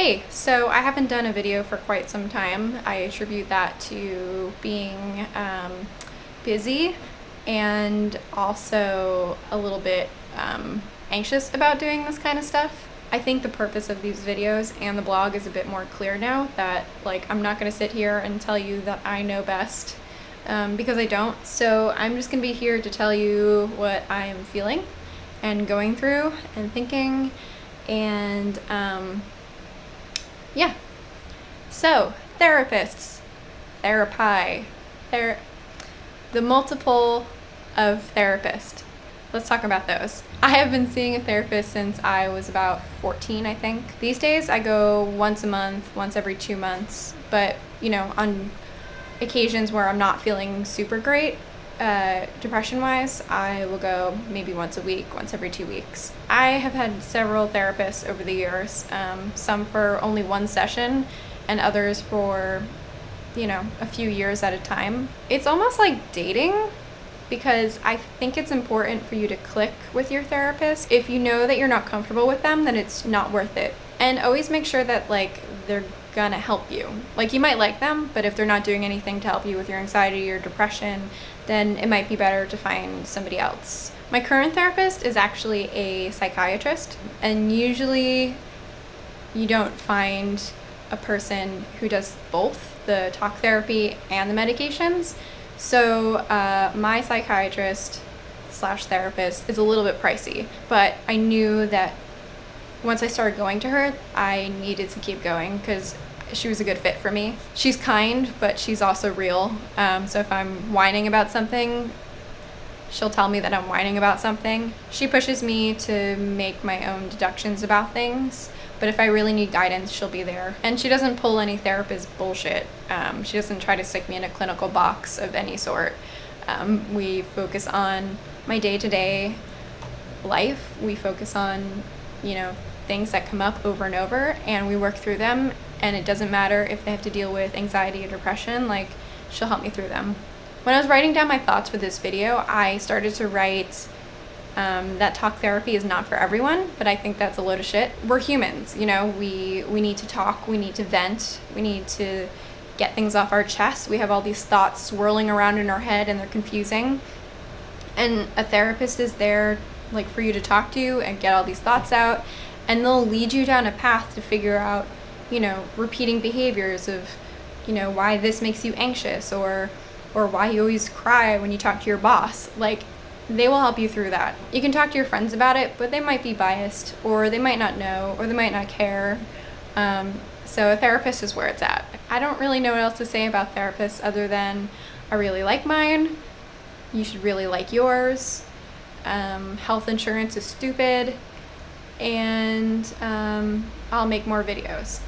Hey, so I haven't done a video for quite some time. I attribute that to being busy and also a little bit anxious about doing this kind of stuff. I think the purpose of these videos and the blog is a bit more clear now, that like I'm not going to sit here and tell you that I know best because I don't. So I'm just going to be here to tell you what I am feeling and going through and thinking, and yeah. So therapists, therapy, the multiple of therapist. Let's talk about those. I have been seeing a therapist since I was about 14, I think. These days I go once a month, once every 2 months, but you know, on occasions where I'm not feeling super great, depression wise, I will go maybe once a week, once every 2 weeks. I have had several therapists over the years, some for only one session and others for, you know, a few years at a time. It's almost like dating, because I think it's important for you to click with your therapist. If you know that you're not comfortable with them, then it's not worth it. And always make sure that like they're gonna help you. Like you might like them, but if they're not doing anything to help you with your anxiety or depression, then it might be better to find somebody else. My current therapist is actually a psychiatrist, and usually you don't find a person who does both the talk therapy and the medications. So my psychiatrist slash therapist is a little bit pricey, but I knew that once I started going to her, I needed to keep going because she was a good fit for me. She's kind, but she's also real. So if I'm whining about something, she'll tell me that I'm whining about something. She pushes me to make my own deductions about things, but if I really need guidance, she'll be there. And she doesn't pull any therapist bullshit. She doesn't try to stick me in a clinical box of any sort. We focus on my day-to-day life. We focus on, you know, things that come up over and over, and we work through them. And it doesn't matter if they have to deal with anxiety or depression, like she'll help me through them. When I was writing down my thoughts for this video, I started to write that talk therapy is not for everyone, but I think that's a load of shit. We're humans, you know, we need to talk, we need to vent, we need to get things off our chest. We have all these thoughts swirling around in our head and they're confusing. And a therapist is there like for you to talk to and get all these thoughts out, and they'll lead you down a path to figure out, you know, repeating behaviors of, you know, why this makes you anxious, or why you always cry when you talk to your boss. Like, they will help you through that. You can talk to your friends about it, but they might be biased, or they might not know, or they might not care. So a therapist is where it's at. I don't really know what else to say about therapists other than I really like mine. You should really like yours. Health insurance is stupid. And I'll make more videos.